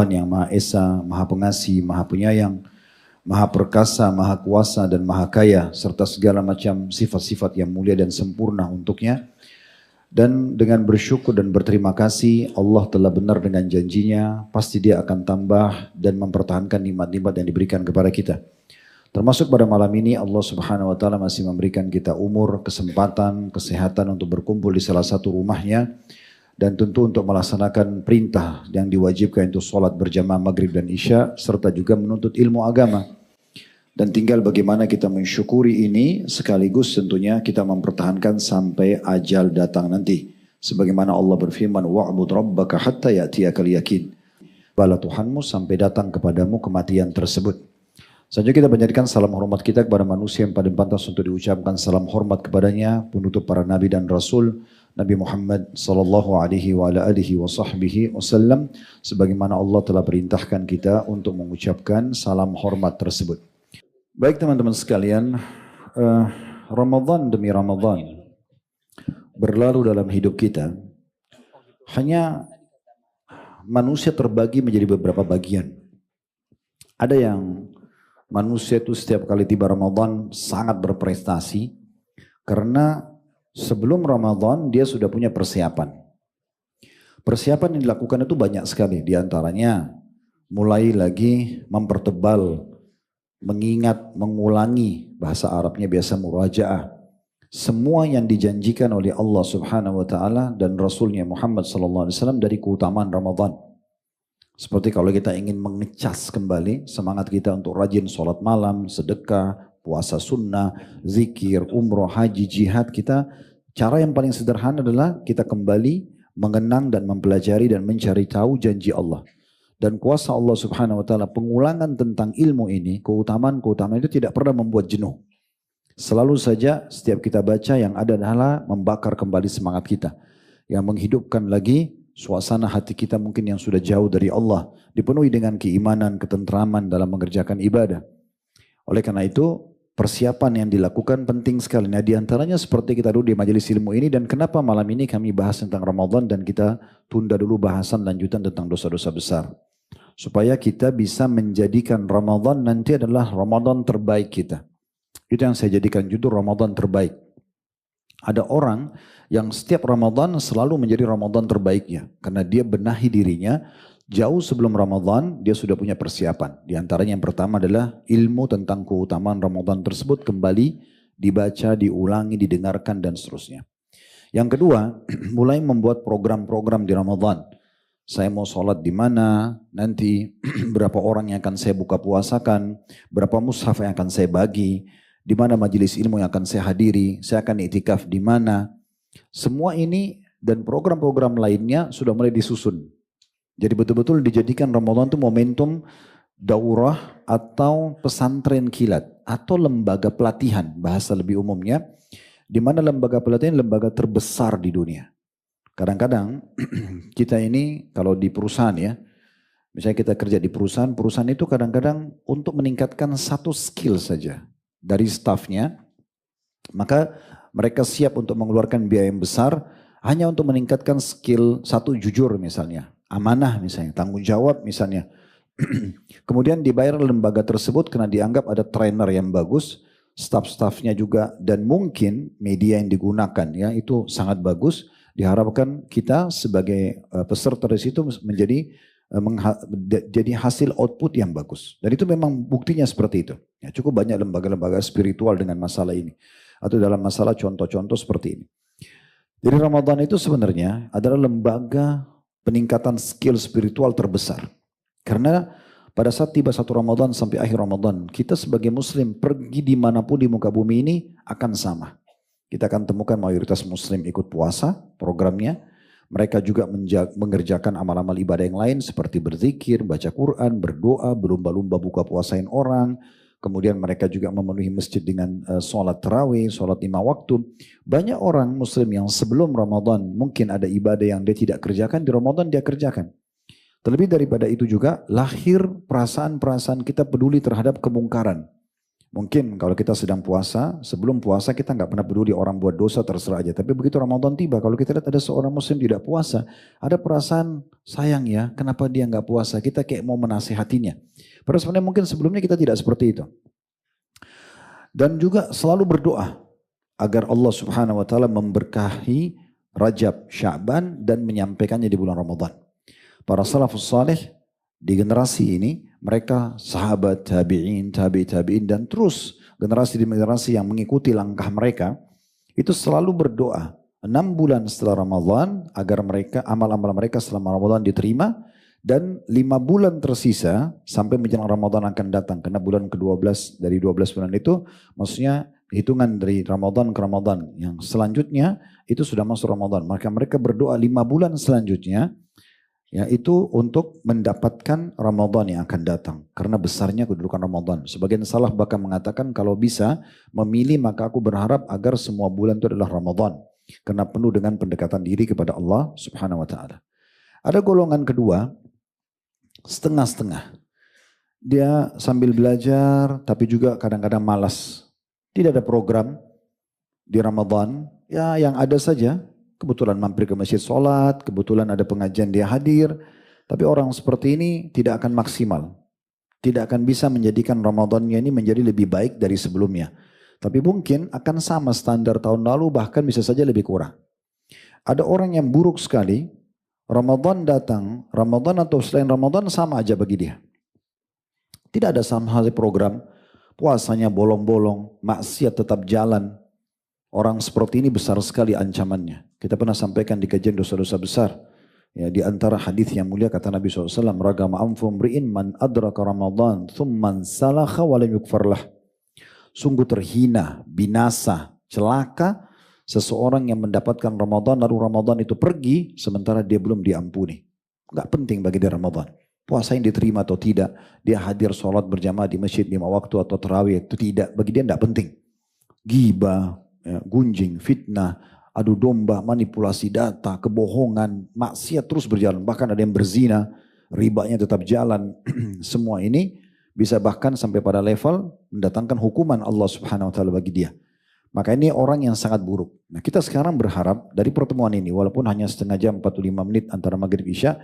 Tuhan yang Maha Esa, Maha Pengasih, Maha Penyayang, Maha Perkasa, Maha Kuasa dan Maha Kaya, serta segala macam sifat-sifat yang mulia dan sempurna untuknya. Dan dengan bersyukur dan berterima kasih, Allah telah benar dengan janjinya, pasti Dia akan tambah dan mempertahankan nikmat-nikmat yang diberikan kepada kita. Termasuk pada malam ini Allah Subhanahu wa taala masih memberikan kita umur, kesempatan, kesehatan untuk berkumpul di salah satu rumahnya. Dan tentu untuk melaksanakan perintah yang diwajibkan itu sholat berjamaah maghrib dan isya, serta juga menuntut ilmu agama. Dan tinggal bagaimana kita mensyukuri ini, sekaligus tentunya kita mempertahankan sampai ajal datang nanti. Sebagaimana Allah berfirman, wa'bud rabbaka hatta ya'tiyakal yakin. Bala Tuhanmu sampai datang kepadamu kematian tersebut. Selanjutnya kita menjadikan salam hormat kita kepada manusia yang paling pantas untuk diucapkan salam hormat kepadanya, penutup para nabi dan rasul, Nabi Muhammad sallallahu alaihi wa ala alihi wa sahbihi wasallam, sebagaimana Allah telah perintahkan kita untuk mengucapkan salam hormat tersebut. Baik teman-teman sekalian, Ramadan demi Ramadan berlalu dalam hidup kita. Hanya manusia terbagi menjadi beberapa bagian. Ada yang manusia itu setiap kali tiba Ramadan sangat berprestasi karena sebelum Ramadan dia sudah punya persiapan. Persiapan yang dilakukan itu banyak sekali. Di antaranya mulai lagi mempertebal, mengingat, mengulangi, bahasa Arabnya biasa murajaah. Semua yang dijanjikan oleh Allah Subhanahu wa taala dan Rasulnya Muhammad sallallahu alaihi wasallam dari keutamaan Ramadan. Seperti kalau kita ingin mengecas kembali semangat kita untuk rajin sholat malam, sedekah, puasa sunnah, zikir, umroh, haji, jihad kita, cara yang paling sederhana adalah kita kembali mengenang dan mempelajari dan mencari tahu janji Allah. Dan kuasa Allah Subhanahu wa taala, pengulangan tentang ilmu ini, keutamaan-keutamaan itu tidak pernah membuat jenuh. Selalu saja setiap kita baca yang ada adalah membakar kembali semangat kita, yang menghidupkan lagi suasana hati kita mungkin yang sudah jauh dari Allah, dipenuhi dengan keimanan, ketentraman dalam mengerjakan ibadah. Oleh karena itu, persiapan yang dilakukan penting sekali. Nah, di antaranya seperti kita dulu di majelis ilmu ini, dan kenapa malam ini kami bahas tentang Ramadan dan kita tunda dulu bahasan lanjutan tentang dosa-dosa besar. Supaya kita bisa menjadikan Ramadan nanti adalah Ramadan terbaik kita. Itu yang saya jadikan judul Ramadan terbaik. Ada orang yang setiap Ramadan selalu menjadi Ramadan terbaiknya. Karena dia benahi dirinya. Jauh sebelum Ramadan, dia sudah punya persiapan. Di antaranya yang pertama adalah ilmu tentang keutamaan Ramadan tersebut kembali dibaca, diulangi, didengarkan, dan seterusnya. Yang kedua, mulai membuat program-program di Ramadan. Saya mau sholat di mana, nanti berapa orang yang akan saya buka puasakan, berapa mushaf yang akan saya bagi, di mana majelis ilmu yang akan saya hadiri, saya akan iktikaf di mana. Semua ini dan program-program lainnya sudah mulai disusun. Jadi betul-betul dijadikan Ramadan itu momentum daurah atau pesantren kilat atau lembaga pelatihan, bahasa lebih umumnya, di mana lembaga pelatihan lembaga terbesar di dunia. Kadang-kadang kita ini kalau di perusahaan ya, misalnya kita kerja di perusahaan, perusahaan itu kadang-kadang untuk meningkatkan satu skill saja dari stafnya, maka mereka siap untuk mengeluarkan biaya yang besar hanya untuk meningkatkan skill satu, jujur misalnya. Amanah misalnya, tanggung jawab misalnya. Kemudian dibayar lembaga tersebut karena dianggap ada trainer yang bagus, staf-stafnya juga, dan mungkin media yang digunakan ya itu sangat bagus. Diharapkan kita sebagai peserta dari situ menjadi jadi hasil output yang bagus. Dan itu memang buktinya seperti itu. Ya, cukup banyak lembaga-lembaga spiritual dengan masalah ini. Atau dalam masalah contoh-contoh seperti ini. Jadi Ramadan itu sebenarnya adalah lembaga peningkatan skill spiritual terbesar. Karena pada saat tiba satu Ramadan sampai akhir Ramadan, kita sebagai muslim pergi dimanapun di muka bumi ini akan sama. Kita akan temukan mayoritas muslim ikut puasa programnya. Mereka juga mengerjakan amal-amal ibadah yang lain seperti berzikir, baca Quran, berdoa, berlumba-lumba buka puasain orang. Kemudian mereka juga memenuhi masjid dengan sholat tarawih, sholat 5 waktu. Banyak orang muslim yang sebelum Ramadan mungkin ada ibadah yang dia tidak kerjakan, di Ramadan dia kerjakan. Terlebih daripada itu juga lahir perasaan-perasaan kita peduli terhadap kemungkaran. Mungkin kalau kita sedang puasa, sebelum puasa kita nggak pernah peduli orang buat dosa terserah aja. Tapi begitu Ramadan tiba, kalau kita lihat ada seorang muslim tidak puasa, ada perasaan sayang ya, kenapa dia nggak puasa? Kita kayak mau menasihatinya. Padahal sebenarnya mungkin sebelumnya kita tidak seperti itu. Dan juga selalu berdoa agar Allah Subhanahu wa taala memberkahi Rajab, Sya'ban dan menyampaikannya di bulan Ramadan. Para salafus saleh di generasi ini, mereka sahabat, tabi'in, tabi'in dan terus generasi demi generasi yang mengikuti langkah mereka, itu selalu berdoa 6 bulan setelah Ramadan agar mereka amal-amal mereka selama Ramadan diterima, dan 5 bulan tersisa sampai menjelang Ramadan akan datang. Karena bulan ke-12 dari 12 bulan itu maksudnya hitungan dari Ramadan ke Ramadan. Yang selanjutnya itu sudah masuk Ramadan. Maka mereka berdoa 5 bulan selanjutnya, yaitu untuk mendapatkan Ramadan yang akan datang. Karena besarnya kedudukan Ramadan. Sebagian salaf bahkan mengatakan kalau bisa memilih maka aku berharap agar semua bulan itu adalah Ramadan. Karena penuh dengan pendekatan diri kepada Allah Subhanahu wa ta'ala. Ada golongan kedua, setengah-setengah. Dia sambil belajar tapi juga kadang-kadang malas. Tidak ada program di Ramadan, ya yang ada saja. Kebetulan mampir ke masjid sholat, kebetulan ada pengajian dia hadir. Tapi orang seperti ini tidak akan maksimal. Tidak akan bisa menjadikan Ramadannya ini menjadi lebih baik dari sebelumnya. Tapi mungkin akan sama standar tahun lalu, bahkan bisa saja lebih kurang. Ada orang yang buruk sekali, Ramadan datang, Ramadan atau selain Ramadan sama aja bagi dia. Tidak ada sama hal program, puasanya bolong-bolong, maksiat tetap jalan. Orang seperti ini besar sekali ancamannya. Kita pernah sampaikan di kajian dosa-dosa besar. Ya, di antara hadis yang mulia kata Nabi SAW, ragama anfu mri'in man adraka Ramadan thumman salakha wa lam yukfarlah. Sungguh terhina, binasa, celaka seseorang yang mendapatkan Ramadan lalu Ramadan itu pergi sementara dia belum diampuni. Enggak penting bagi dia Ramadan. Puasa yang diterima atau tidak, dia hadir sholat berjamaah di masjid 5 waktu atau tarawih itu tidak, bagi dia enggak penting. Ghibah, ya, gunjing, fitnah, adu domba, manipulasi data, kebohongan, maksiat terus berjalan. Bahkan ada yang berzina, ribanya tetap jalan. Semua ini bisa bahkan sampai pada level mendatangkan hukuman Allah Subhanahu wa taala bagi dia. Maka ini orang yang sangat buruk. Nah, kita sekarang berharap dari pertemuan ini, walaupun hanya setengah jam 45 menit antara maghrib isya,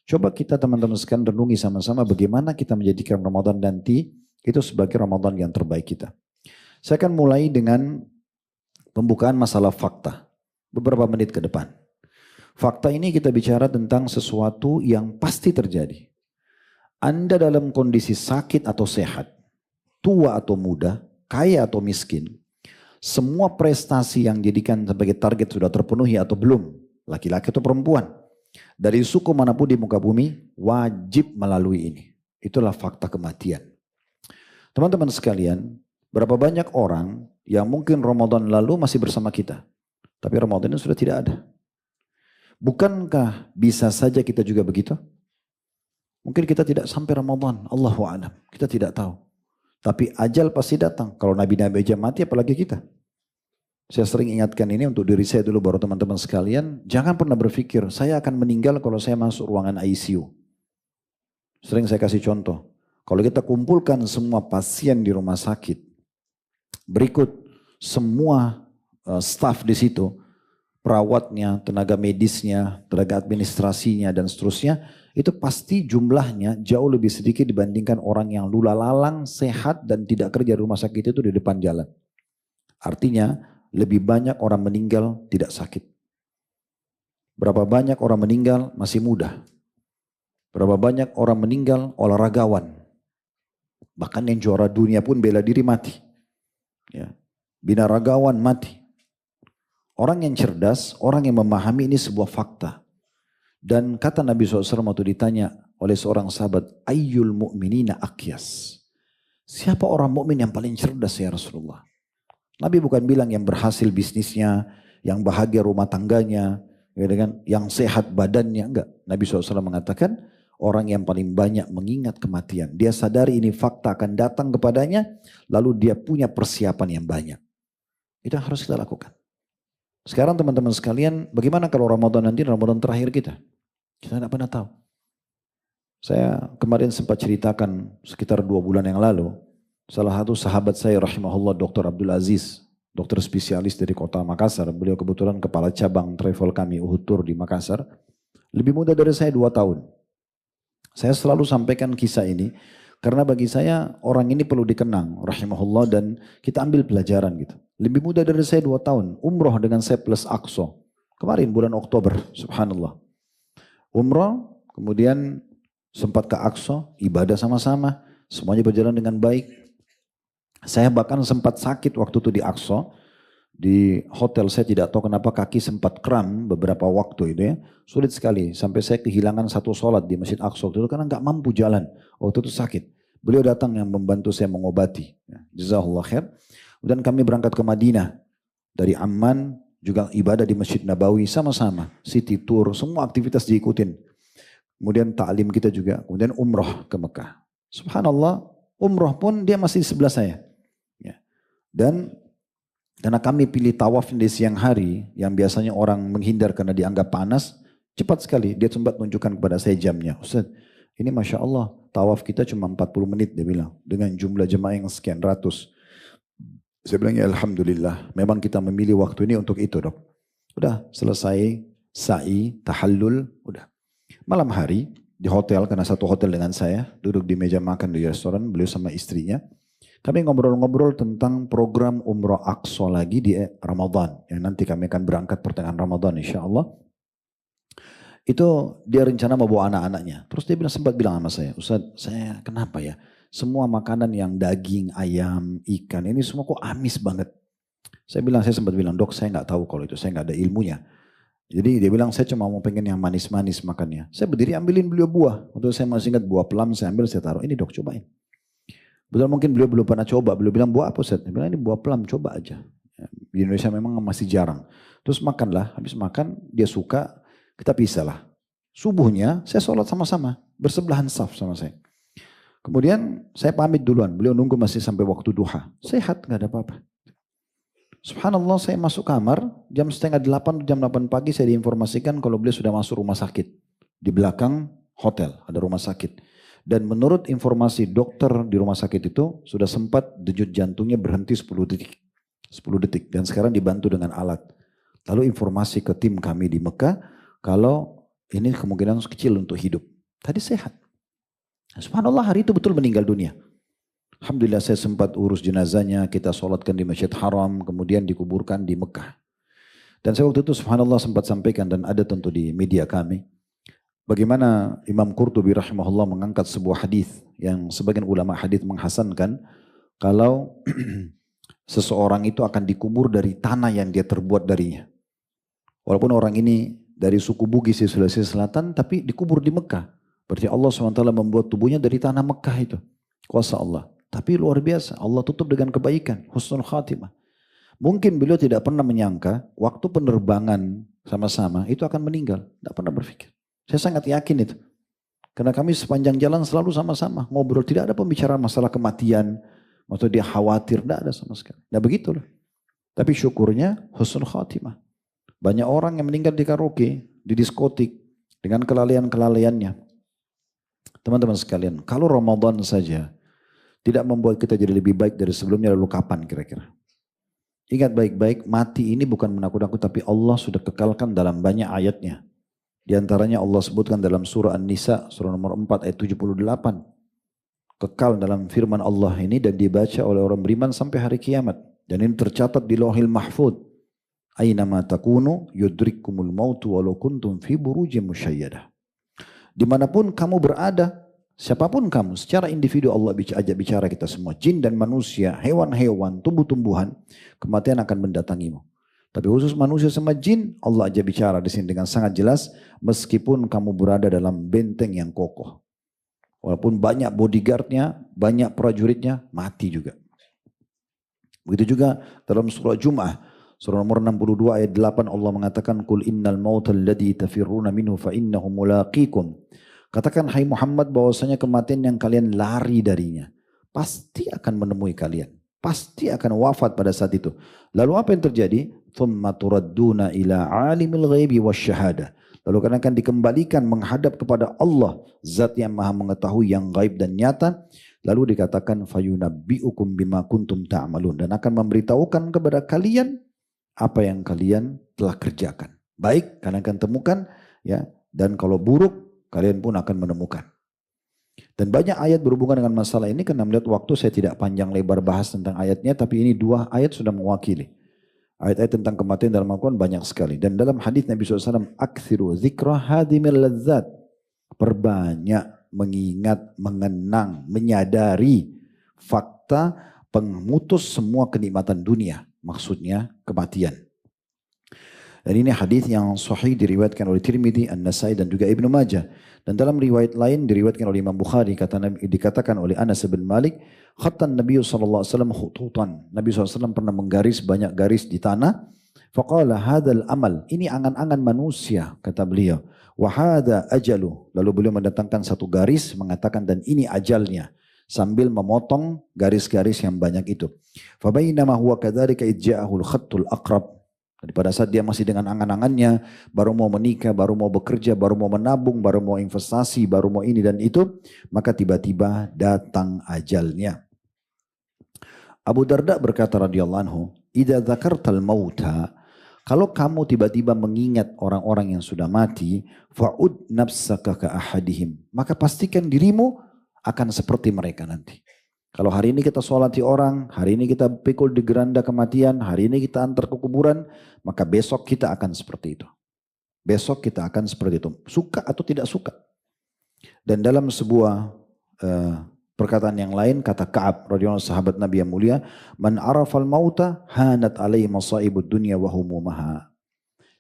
coba kita teman-teman sekalian renungi sama-sama bagaimana kita menjadikan Ramadan nanti itu sebagai Ramadan yang terbaik kita. Saya akan mulai dengan pembukaan masalah fakta. Beberapa menit ke depan. Fakta ini kita bicara tentang sesuatu yang pasti terjadi. Anda dalam kondisi sakit atau sehat, tua atau muda, kaya atau miskin, semua prestasi yang dijadikan sebagai target sudah terpenuhi atau belum, laki-laki atau perempuan, dari suku manapun di muka bumi, wajib melalui ini. Itulah fakta kematian. Teman-teman sekalian, berapa banyak orang yang mungkin Ramadan lalu masih bersama kita, tapi Ramadan ini sudah tidak ada. Bukankah bisa saja kita juga begitu? Mungkin kita tidak sampai Ramadan, Allahu a'lam, kita tidak tahu. Tapi ajal pasti datang. Kalau nabi-nabi aja mati, apalagi kita. Saya sering ingatkan ini untuk diri saya dulu, baru teman-teman sekalian. Jangan pernah berpikir, saya akan meninggal kalau saya masuk ruangan ICU. Sering saya kasih contoh. Kalau kita kumpulkan semua pasien di rumah sakit, berikut semua staf di situ, perawatnya, tenaga medisnya, tenaga administrasinya, dan seterusnya, itu pasti jumlahnya jauh lebih sedikit dibandingkan orang yang lula lalang, sehat, dan tidak kerja di rumah sakit itu di depan jalan. Artinya, lebih banyak orang meninggal tidak sakit. Berapa banyak orang meninggal masih muda. Berapa banyak orang meninggal olahragawan. Bahkan yang juara dunia pun bela diri mati. Ya. Binaragawan mati. Orang yang cerdas, orang yang memahami ini sebuah fakta. Dan kata Nabi SAW waktu ditanya oleh seorang sahabat, ayyul mu'minina akyas. Siapa orang mukmin yang paling cerdas ya Rasulullah? Nabi bukan bilang yang berhasil bisnisnya, yang bahagia rumah tangganya, ya kan? Yang sehat badannya, enggak. Nabi SAW mengatakan orang yang paling banyak mengingat kematian. Dia sadari ini fakta akan datang kepadanya, lalu dia punya persiapan yang banyak. Itu yang harus kita lakukan. Sekarang teman-teman sekalian, bagaimana kalau Ramadan nanti Ramadan terakhir kita? Kita tidak pernah tahu. Saya kemarin sempat ceritakan sekitar 2 bulan yang lalu, salah satu sahabat saya rahimahullah Dr. Abdul Aziz, dokter spesialis dari kota Makassar. Beliau kebetulan kepala cabang travel kami Uhud Tour di Makassar. Lebih muda dari saya 2 tahun. Saya selalu sampaikan kisah ini karena bagi saya orang ini perlu dikenang rahimahullah dan kita ambil pelajaran gitu. Lebih muda dari saya 2 tahun, umroh dengan saya plus Aqsa. Kemarin bulan Oktober, subhanallah. Umroh, kemudian sempat ke Aqsa, ibadah sama-sama, semuanya berjalan dengan baik. Saya bahkan sempat sakit waktu itu di Aqsa. Di hotel saya tidak tahu kenapa kaki sempat kram beberapa waktu itu ya. Sulit sekali sampai saya kehilangan satu sholat di Masjid Aqsa itu karena nggak mampu jalan. Waktu itu sakit. Beliau datang yang membantu saya mengobati. Jazakallah khair. Dan kami berangkat ke Madinah. Dari Amman juga ibadah di Masjid Nabawi sama-sama. City tour, semua aktivitas diikutin. Kemudian ta'lim kita juga. Kemudian umroh ke Mekah. Subhanallah, umroh pun dia masih di sebelah saya. Ya. Dan karena kami pilih tawaf di siang hari, yang biasanya orang menghindar karena dianggap panas, cepat sekali dia sempat menunjukkan kepada saya jamnya. Ustaz, ini Masya Allah, tawaf kita cuma 40 menit dia bilang, dengan jumlah jemaah yang sekian ratus. Saya bilang ya Alhamdulillah, memang kita memilih waktu ini untuk itu dok. Udah selesai, sa'i, tahallul, udah. Malam hari di hotel, karena satu hotel dengan saya, duduk di meja makan di restoran, beliau sama istrinya. Kami ngobrol-ngobrol tentang program Umroh Aqsa lagi di Ramadan. Yang nanti kami akan berangkat pertengahan Ramadan insya Allah. Itu dia rencana mau bawa anak-anaknya. Terus dia sempat bilang sama saya, Ustaz saya kenapa ya? Semua makanan yang daging, ayam, ikan ini semua kok amis banget. Saya sempat bilang, dok saya nggak tahu kalau itu, saya nggak ada ilmunya. Jadi dia bilang saya cuma mau pengen yang manis-manis makannya. Saya berdiri ambilin beliau buah. Waktu saya masih ingat buah plum saya ambil saya taruh. Ini dok cobain. Betul mungkin beliau belum pernah coba. Beliau bilang buah apa Ustaz? Dia bilang ini buah plum coba aja. Di Indonesia memang masih jarang. Terus makanlah. Habis makan dia suka. Kita pisah lah. Subuhnya saya sholat sama-sama. Bersebelahan saf sama saya. Kemudian saya pamit duluan. Beliau nunggu masih sampai waktu duha. Sehat gak ada apa-apa. Subhanallah saya masuk kamar. Jam 7:30 jam 8 pagi saya diinformasikan kalau beliau sudah masuk rumah sakit. Di belakang hotel ada rumah sakit. Dan menurut informasi dokter di rumah sakit itu sudah sempat denyut jantungnya berhenti 10 detik. 10 detik dan sekarang dibantu dengan alat. Lalu informasi ke tim kami di Mekah kalau ini kemungkinan kecil untuk hidup. Tadi sehat. Subhanallah hari itu betul meninggal dunia. Alhamdulillah saya sempat urus jenazahnya, kita sholatkan di Masjid Haram, kemudian dikuburkan di Mekah. Dan saya waktu itu subhanallah sempat sampaikan dan ada tentu di media kami. Bagaimana Imam Qurtubi rahimahullah mengangkat sebuah hadis yang sebagian ulama hadis menghasankan kalau seseorang itu akan dikubur dari tanah yang dia terbuat darinya. Walaupun orang ini dari suku Bugis di Sulawesi Selatan tapi dikubur di Mekah. Berarti Allah SWT membuat tubuhnya dari tanah Mekah itu. Kuasa Allah. Tapi luar biasa Allah tutup dengan kebaikan. Husnul khatimah. Mungkin beliau tidak pernah menyangka waktu penerbangan sama-sama itu akan meninggal. Tidak pernah berpikir. Saya sangat yakin itu. Karena kami sepanjang jalan selalu sama-sama ngobrol. Tidak ada pembicaraan masalah kematian. Atau dia khawatir. Tidak ada sama sekali. Nah begitulah. Tapi syukurnya husnul khatimah. Banyak orang yang meninggal di karaoke. Di diskotik. Dengan kelalaian-kelalaiannya. Teman-teman sekalian. Kalau Ramadan saja. Tidak membuat kita jadi lebih baik dari sebelumnya. Lalu kapan kira-kira? Ingat baik-baik. Mati ini bukan menakut-nakut. Tapi Allah sudah kekalkan dalam banyak ayatnya. Di antaranya Allah sebutkan dalam surah An-Nisa, surah nomor 4 ayat 78. Kekal dalam firman Allah ini dan dibaca oleh orang beriman sampai hari kiamat. Dan ini tercatat di Lauhil Mahfuz. Aynama takunu yudrikkumul mautu walau kuntum fi burujin musyayyadah. Dimanapun kamu berada, siapapun kamu, secara individu Allah ajak bicara kita semua. Jin dan manusia, hewan-hewan, tumbuh-tumbuhan, kematian akan mendatangimu. Tapi khusus manusia sama jin, Allah aja bicara di sini dengan sangat jelas, meskipun kamu berada dalam benteng yang kokoh. Walaupun banyak bodyguardnya, banyak prajuritnya, mati juga. Begitu juga dalam surah Jum'ah, surah nomor 62 ayat 8 Allah mengatakan, Qul innal mautal ladhi tafirruna minhu fa innahu mulaqikum. Katakan hai Muhammad bahwasanya kematian yang kalian lari darinya, pasti akan menemui kalian. Pasti akan wafat pada saat itu. Lalu apa yang terjadi? Thumma turadduna ila alimil ghaibi wasyahadah. Lalu kalian akan dikembalikan menghadap kepada Allah, zat yang maha mengetahui yang gaib dan nyata. Lalu dikatakan fayunabbi'ukum bima kuntum ta'malun, dan akan memberitahukan kepada kalian apa yang kalian telah kerjakan. Baik, kalian akan temukan, ya, dan kalau buruk kalian pun akan menemukan. Dan banyak ayat berhubungan dengan masalah ini, karena melihat waktu saya tidak panjang lebar bahas tentang ayatnya, tapi ini 2 ayat sudah mewakili. Ayat-ayat tentang kematian dalam Al-Quran banyak sekali. Dan dalam hadis Nabi SAW, akthiru dzikra hadimil ladzat, perbanyak mengingat, mengenang, menyadari fakta pemutus semua kenikmatan dunia. Maksudnya kematian. Dan ini hadis yang sahih diriwayatkan oleh Tirmidzi, An-Nasai dan juga Ibnu Majah. Dan dalam riwayat lain diriwayatkan oleh Imam Bukhari, dikatakan oleh Anas bin Malik, khattan Nabi sallallahu alaihi wasallam khututan. Nabi SAW pernah menggaris banyak garis di tanah. Faqala hadzal amal, ini angan-angan manusia, kata beliau. Wa hadza ajalu. Lalu beliau mendatangkan satu garis mengatakan, dan ini ajalnya, sambil memotong garis-garis yang banyak itu. Fa bainama huwa kadzalika ijja'ahul khattul aqrab. Jadi pada saat dia masih dengan angan-angannya, baru mau menikah, baru mau bekerja, baru mau menabung, baru mau investasi, baru mau ini dan itu, maka tiba-tiba datang ajalnya. Abu Darda berkata radhiyallahu anhu, "Idza dzakartal mauta", kalau kamu tiba-tiba mengingat orang-orang yang sudah mati, fa'ud nafsaka ka ahadihim, maka pastikan dirimu akan seperti mereka nanti. Kalau hari ini kita sholati orang, hari ini kita pikul di geranda kematian, hari ini kita antar ke kuburan, maka besok kita akan seperti itu. Besok kita akan seperti itu. Suka atau tidak suka. Dan dalam sebuah perkataan yang lain, kata Ka'ab radhiyallahu sahabat Nabi yang mulia, man arafal mauta hanat alaihi masaibud dunya wa humumaha.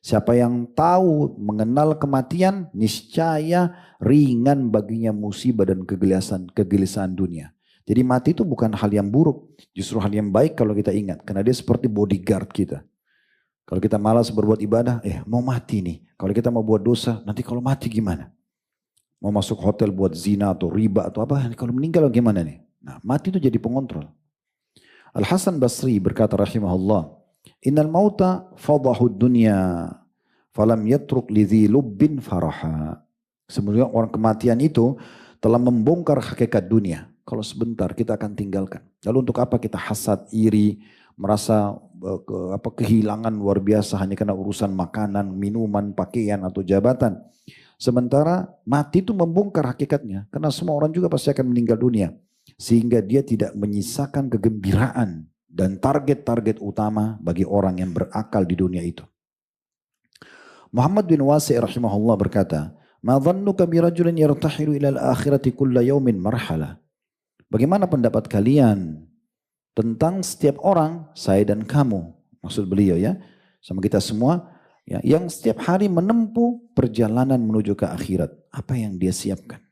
Siapa yang tahu mengenal kematian, niscaya ringan baginya musibah dan kegelisahan dunia. Jadi mati itu bukan hal yang buruk, justru hal yang baik kalau kita ingat. Karena dia seperti bodyguard kita. Kalau kita malas berbuat ibadah, mau mati nih. Kalau kita mau buat dosa, nanti kalau mati gimana? Mau masuk hotel buat zina atau riba atau apa, kalau meninggal gimana nih? Nah, mati itu jadi pengontrol. Al-Hasan Basri berkata rahimahullah, innal mauta fadahud dunya, falam yatruk lidhi lubbin faraha. Sebenarnya orang kematian itu telah membongkar hakikat dunia. Kalau sebentar kita akan tinggalkan. Lalu untuk apa kita hasad, iri, merasa kehilangan luar biasa hanya karena urusan makanan, minuman, pakaian atau jabatan. Sementara mati itu membongkar hakikatnya. Karena semua orang juga pasti akan meninggal dunia. Sehingga dia tidak menyisakan kegembiraan dan target-target utama bagi orang yang berakal di dunia itu. Muhammad bin Wasi' rahimahullah berkata, "Ma dhannuka bi rajulin yartahilu ila al-akhirati kulla yawmin marhala." Bagaimana pendapat kalian tentang setiap orang, saya dan kamu, maksud beliau ya, sama kita semua, ya, yang setiap hari menempuh perjalanan menuju ke akhirat. Apa yang dia siapkan?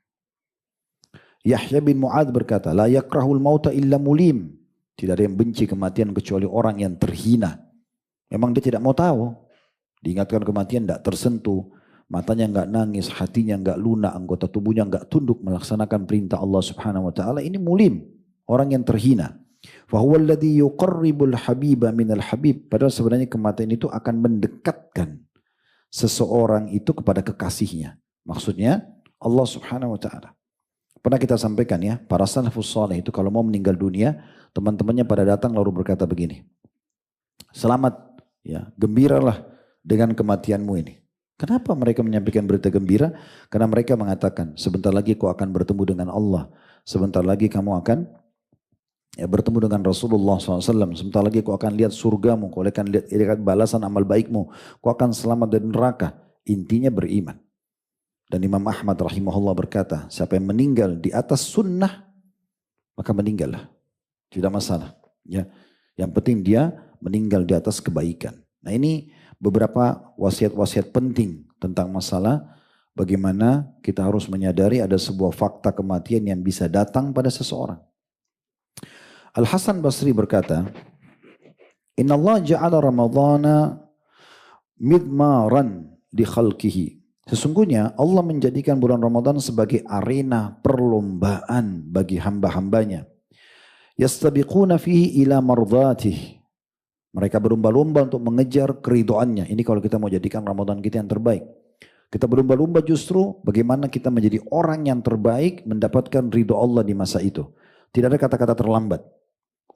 Yahya bin Mu'adz berkata, la yakrahul mauta illa mulim. Tidak ada yang benci kematian kecuali orang yang terhina. Memang dia tidak mau tahu. Diingatkan kematian tidak tersentuh. Matanya enggak nangis, hatinya enggak lunak, anggota tubuhnya enggak tunduk melaksanakan perintah Allah Subhanahu wa taala. Ini mulim, orang yang terhina. Fa huwa alladhi yuqarribul habiba minal habib. Padahal sebenarnya kematian itu akan mendekatkan seseorang itu kepada kekasihnya. Maksudnya Allah Subhanahu wa taala. Pernah kita sampaikan ya, para salafus saleh itu kalau mau meninggal dunia, teman-temannya pada datang lalu berkata begini, selamat, ya, gembiralah dengan kematianmu ini. Kenapa mereka menyampaikan berita gembira? Karena mereka mengatakan, sebentar lagi kau akan bertemu dengan Allah. Sebentar lagi kamu akan bertemu dengan Rasulullah SAW. Sebentar lagi kau akan lihat surgamu. Kau akan lihat balasan amal baikmu. Kau akan selamat dari neraka. Intinya beriman. Dan Imam Ahmad rahimahullah berkata, siapa yang meninggal di atas sunnah, maka meninggallah. Tidak masalah. Ya. Yang penting dia meninggal di atas kebaikan. Nah ini beberapa wasiat-wasiat penting tentang masalah bagaimana kita harus menyadari ada sebuah fakta kematian yang bisa datang pada seseorang. Al-Hasan Basri berkata, Inna Allah ja'ala Ramadhana midmaran di khalqihi. Sesungguhnya Allah menjadikan bulan Ramadan sebagai arena perlombaan bagi hamba-hambanya. Yastabiquna fihi ila mardhatih. Mereka berlomba-lomba untuk mengejar keridhoannya. Ini kalau kita mau jadikan Ramadan kita yang terbaik. Kita berlomba-lomba justru bagaimana kita menjadi orang yang terbaik mendapatkan ridho Allah di masa itu. Tidak ada kata-kata terlambat.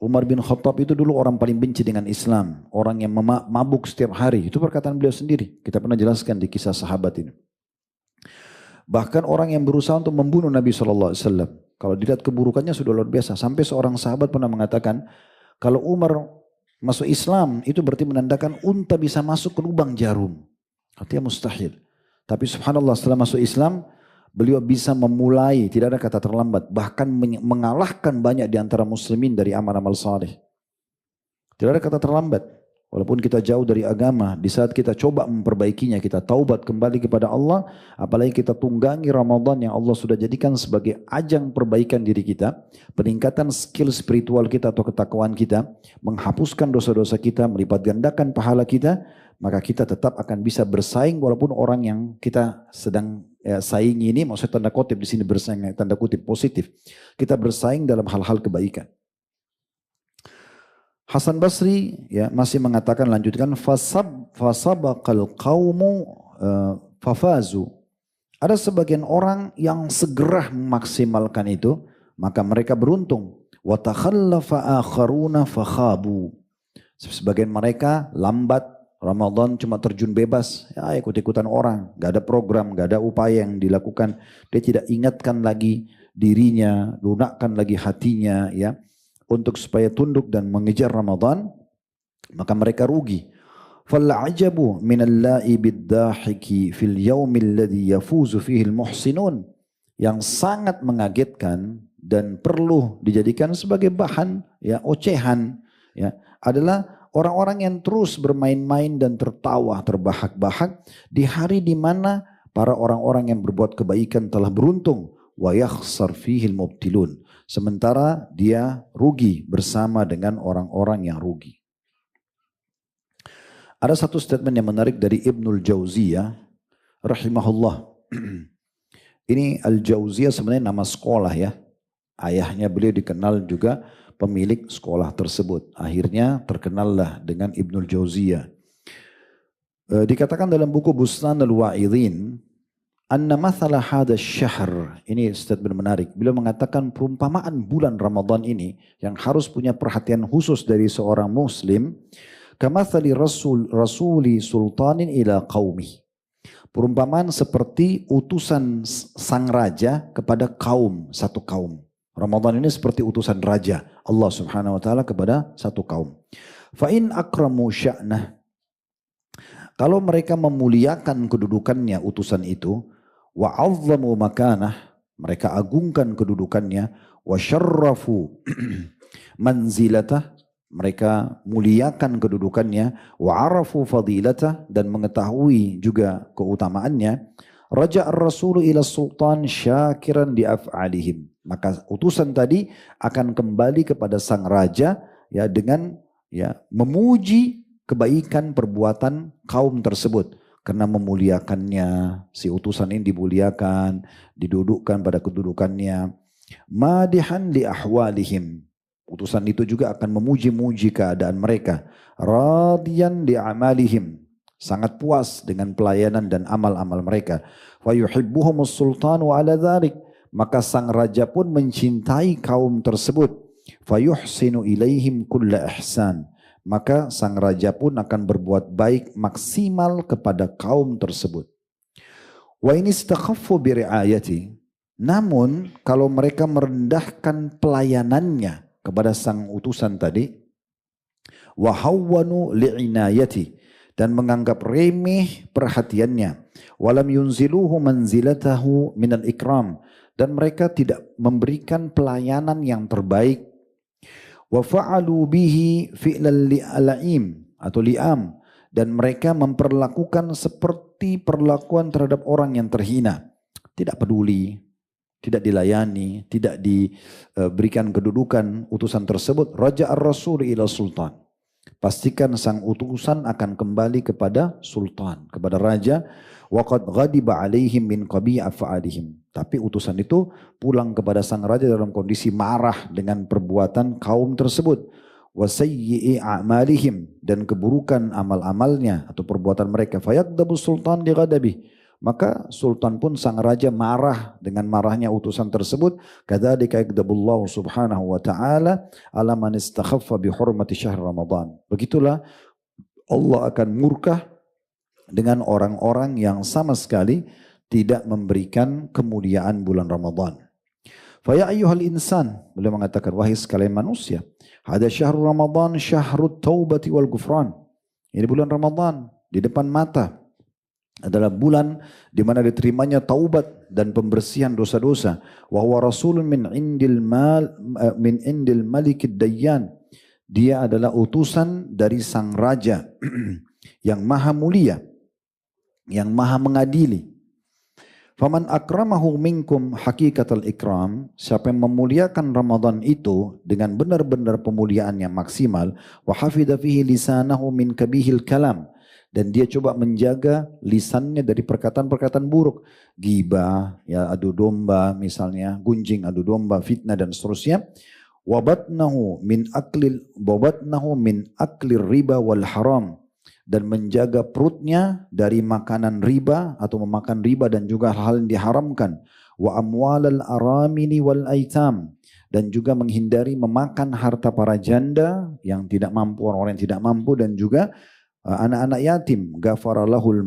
Umar bin Khattab itu dulu orang paling benci dengan Islam. Orang yang mabuk setiap hari. Itu perkataan beliau sendiri. Kita pernah jelaskan di kisah sahabat ini. Bahkan orang yang berusaha untuk membunuh Nabi SAW. Kalau dilihat keburukannya sudah luar biasa. Sampai seorang sahabat pernah mengatakan, kalau Umar masuk Islam itu berarti menandakan unta bisa masuk ke lubang jarum. Artinya mustahil. Tapi subhanallah setelah masuk Islam, beliau bisa memulai, tidak ada kata terlambat. Bahkan mengalahkan banyak di antara muslimin dari amal-amal saleh. Tidak ada kata terlambat. Walaupun kita jauh dari agama, di saat kita coba memperbaikinya, kita taubat kembali kepada Allah, apalagi kita tunggangi Ramadan yang Allah sudah jadikan sebagai ajang perbaikan diri kita, peningkatan skill spiritual kita atau ketakwaan kita, menghapuskan dosa-dosa kita, melipat gandakan pahala kita, maka kita tetap akan bisa bersaing walaupun orang yang kita sedang saingi ini, maksudnya tanda kutip di sini bersaing, tanda kutip positif, kita bersaing dalam hal-hal kebaikan. Hasan Basri ya masih mengatakan, lanjutkan, fasabaqal qaumu fafazu. Ada sebagian orang yang segera memaksimalkan itu, maka mereka beruntung. Wa takhallafa akharuna fakhabu. Sebagian mereka lambat, Ramadan cuma terjun bebas, ya ikut-ikutan orang, gak ada program, gak ada upaya yang dilakukan. Dia tidak ingatkan lagi dirinya, lunakkan lagi hatinya ya, untuk supaya tunduk dan mengejar Ramadan, maka mereka rugi. Fal'ajabu minallahi biddahiki fil yaumil ladzi yafuzu fihi almuhsinun. Yang sangat mengagetkan dan perlu dijadikan sebagai bahan ya ocehan ya adalah orang-orang yang terus bermain-main dan tertawa terbahak-bahak di hari di mana para orang-orang yang berbuat kebaikan telah beruntung. Wa yakhsar fihi almubtilun. Sementara dia rugi bersama dengan orang-orang yang rugi. Ada satu statement yang menarik dari Ibnul Jauziyah rahimahullah. Ini Al-Jauziyah sebenarnya nama sekolah ya. Ayahnya beliau dikenal juga pemilik sekolah tersebut. Akhirnya terkenallah dengan Ibnul Jauziyah. Dikatakan dalam buku Bustan al-Wa'idhin, anna mathala hadha syahr, ini statement menarik. Beliau mengatakan perumpamaan bulan Ramadan ini yang harus punya perhatian khusus dari seorang muslim, kamathali rasuli sultanin ila qaumi. Perumpamaan seperti utusan sang raja kepada kaum, satu kaum. Ramadan ini seperti utusan raja Allah Subhanahu wa taala kepada satu kaum. Fa in akramu sya'nah, kalau mereka memuliakan kedudukannya utusan itu, wa 'azzamu makanah, mereka agungkan kedudukannya, wa syarrafu manzilatah, mereka muliakan kedudukannya, wa 'arafu fadilatah, dan mengetahui juga keutamaannya, raja ar-rasul ila sultan syakiran li af'alihim, maka utusan tadi akan kembali kepada sang raja ya dengan ya memuji kebaikan perbuatan kaum tersebut. Karena memuliakannya, si utusan ini dimuliakan, didudukkan pada kedudukannya. Madihan li ahwalihim. Utusan itu juga akan memuji-muji keadaan mereka. Radiyan li amalihim. Sangat puas dengan pelayanan dan amal-amal mereka. Wa yuhibbuhumus sultanu ala dhalik. Maka sang raja pun mencintai kaum tersebut. Fa yuhsinu ilaihim kulla ihsan. Maka sang raja pun akan berbuat baik maksimal kepada kaum tersebut. Wa in istakhaffu bi ri'ayati, namun kalau mereka merendahkan pelayanannya kepada sang utusan tadi, wa hawwanu li'inayati, dan menganggap remeh perhatiannya, walam yunziluhu manzilatahu minal ikram, dan mereka tidak memberikan pelayanan yang terbaik, wa fa'alu bihi fi'lal li'aim atau li'am, dan mereka memperlakukan seperti perlakuan terhadap orang yang terhina, tidak peduli, tidak dilayani, tidak diberikan kedudukan utusan tersebut. Raja ar-rasul ila sultan, pastikan sang utusan akan kembali kepada sultan, kepada raja. Waqad ghadiba alaihim min qabi af'alihim, tapi utusan itu pulang kepada sang raja dalam kondisi marah dengan perbuatan kaum tersebut. Wa sayyi'i a'malihim, dan keburukan amal-amalnya atau perbuatan mereka. Fayaqdabu sultan li ghadabi, Maka sultan pun sang raja marah dengan marahnya utusan tersebut. Kadzalika yakdabullahu subhanahu wa ta'ala ala man istakhaffa bi hurmati syahr Ramadan. Begitulah Allah akan murka dengan orang-orang yang sama sekali tidak memberikan kemuliaan bulan Ramadan. Fa ya ayyuhal insan, beliau mengatakan, wahai sekalian manusia, hada syahrul Ramadan syahrut taubati wal gufran. Ini bulan Ramadan, di depan mata adalah bulan di mana diterimanya taubat dan pembersihan dosa-dosa. Wa huwa rasulun min indil malikid dayyan. Dia adalah utusan dari sang raja yang maha mulia, yang maha mengadili. Faman akramahu minkum hakikatal ikram, siapa yang memuliakan Ramadan itu dengan benar-benar pemuliaan yang maksimal, wa hafidha fihi lisanahu min kabihil kalam, dan dia coba menjaga lisannya dari perkataan-perkataan buruk, ghibah, ya adu domba misalnya, gunjing, adu domba, fitnah dan seterusnya. Wabatnahu min aklir riba wal haram, dan menjaga perutnya dari makanan riba atau memakan riba dan juga hal-hal yang diharamkan. Wa amwalal aramini wal aitam, dan juga menghindari memakan harta para janda yang tidak mampu, orang-orang yang tidak mampu, dan juga anak-anak yatim. Ghafarallahu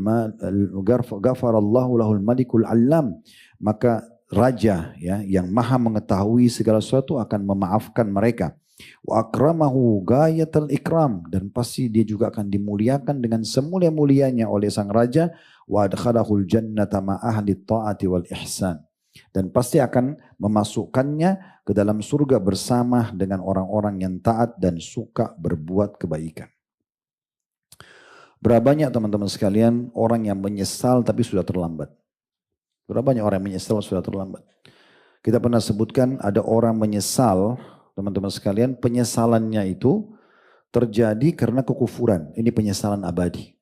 lahul malikul allam, maka raja ya yang maha mengetahui segala sesuatu akan memaafkan mereka. Wa akramahu gayatal ikram, dan pasti dia juga akan dimuliakan dengan semulia-mulianya oleh sang raja. Wa adkhalahul jannata ma ahli ta'ati wal ihsan, dan pasti akan memasukkannya ke dalam surga bersama dengan orang-orang yang taat dan suka berbuat kebaikan. Berapa banyak teman-teman sekalian orang yang menyesal tapi sudah terlambat. Berapa banyak orang yang menyesal sudah terlambat. Kita pernah sebutkan ada orang menyesal, teman-teman sekalian, penyesalannya itu terjadi karena kekufuran. Ini penyesalan abadi.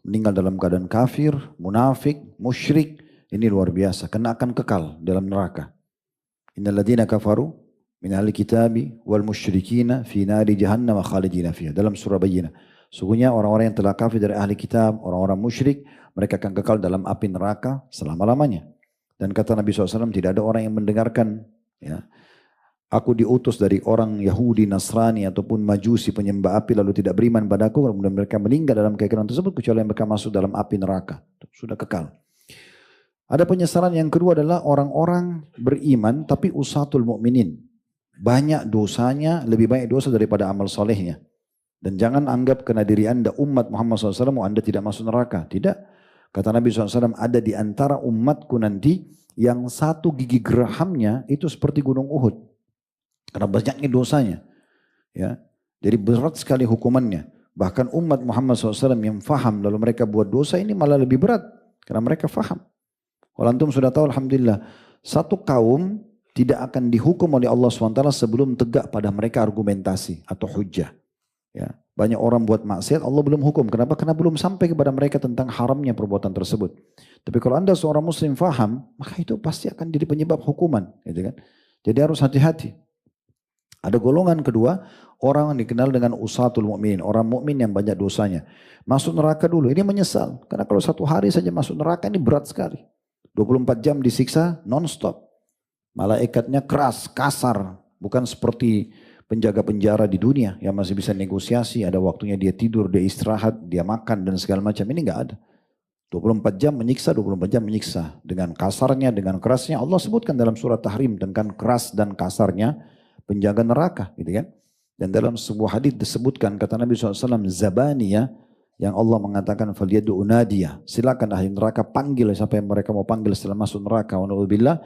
Meninggal dalam keadaan kafir, munafik, musyrik. Ini luar biasa. Karena akan kekal dalam neraka. Innal ladzina kafaru min ahli kitabi wal musyrikina fi nari jahannam khalidina fiha. Dalam surah Bayyinah. Sungguhnya orang-orang yang telah kafir dari ahli kitab, orang-orang musyrik, mereka akan kekal dalam api neraka selama-lamanya. Dan kata Nabi SAW, tidak ada orang yang mendengarkan, ya, aku diutus dari orang Yahudi, Nasrani, ataupun Majusi, penyembah api, lalu tidak beriman padaku, kemudian mereka meninggal dalam keyakinan tersebut, kecuali mereka masuk dalam api neraka. Sudah kekal. Ada penyesalan yang kedua adalah orang-orang beriman, tapi usatul mu'minin. Banyak dosanya, lebih banyak dosa daripada amal solehnya. Dan jangan anggap karena diri anda umat Muhammad SAW, anda tidak masuk neraka. Tidak. Kata Nabi SAW, ada di antara umatku nanti yang satu gigi gerahamnya itu seperti gunung Uhud. Karena banyaknya dosanya. Ya. Jadi berat sekali hukumannya. Bahkan umat Muhammad SAW yang faham lalu mereka buat dosa ini malah lebih berat. Karena mereka faham. Kalau antum sudah tahu, alhamdulillah. Satu kaum tidak akan dihukum oleh Allah SWT sebelum tegak pada mereka argumentasi atau hujjah. Ya, banyak orang buat maksiat, Allah belum hukum. Kenapa? Karena belum sampai kepada mereka tentang haramnya perbuatan tersebut. Tapi kalau anda seorang muslim faham, maka itu pasti akan jadi penyebab hukuman, gitu kan? Jadi harus hati-hati. Ada golongan kedua, orang yang dikenal dengan usatul mu'minin, orang mukmin yang banyak dosanya. Masuk neraka dulu, ini menyesal. Karena kalau satu hari saja masuk neraka ini berat sekali. 24 jam disiksa non-stop. Malaikatnya keras, kasar, bukan seperti penjaga penjara di dunia yang masih bisa negosiasi, ada waktunya dia tidur, dia istirahat, dia makan dan segala macam. Ini enggak ada. 24 jam menyiksa, 24 jam menyiksa. Dengan kasarnya, dengan kerasnya. Allah sebutkan dalam surat Tahrim tentang keras dan kasarnya penjaga neraka, gitu kan. Dan dalam sebuah hadis disebutkan, kata Nabi SAW, Zabaniyah, yang Allah mengatakan, Faliyadu unadiyah, silakan ahli neraka panggil siapa yang mereka mau panggil setelah masuk neraka. Wa na'udzubillah,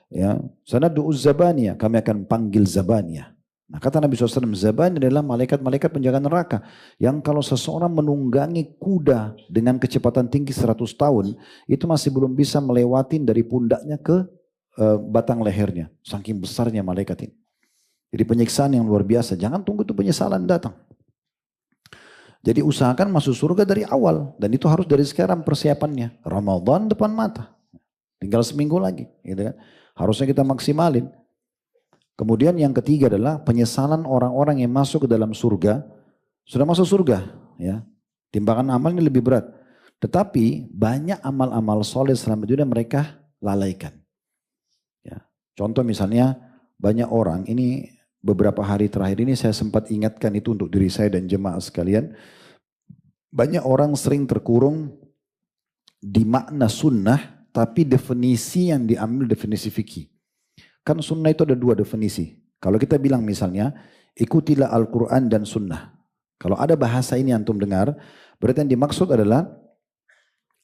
ya, sanadu'uz Zabaniyah, kami akan panggil Zabaniyah. Nah kata Nabi SAW, Zaban adalah malaikat-malaikat penjaga neraka. Yang kalau seseorang menunggangi kuda dengan kecepatan tinggi 100 tahun, itu masih belum bisa melewatin dari pundaknya ke batang lehernya. Saking besarnya malaikat ini. Jadi penyiksaan yang luar biasa. Jangan tunggu itu penyesalan datang. Jadi usahakan masuk surga dari awal. Dan itu harus dari sekarang persiapannya. Ramadan depan mata. Tinggal seminggu lagi. Gitu kan. Harusnya kita maksimalin. Kemudian yang ketiga adalah penyesalan orang-orang yang masuk ke dalam surga. Sudah masuk surga, ya. Timbangan amalnya lebih berat. Tetapi banyak amal-amal soleh selama dunia mereka lalaikan. Ya. Contoh misalnya banyak orang, ini beberapa hari terakhir ini saya sempat ingatkan itu untuk diri saya dan jemaah sekalian. Banyak orang sering terkurung di makna sunnah, tapi definisi yang diambil definisi fikih. Kan sunnah itu ada dua definisi. Kalau kita bilang misalnya, ikutilah Al-Quran dan sunnah. Kalau ada bahasa ini antum dengar, berarti yang dimaksud adalah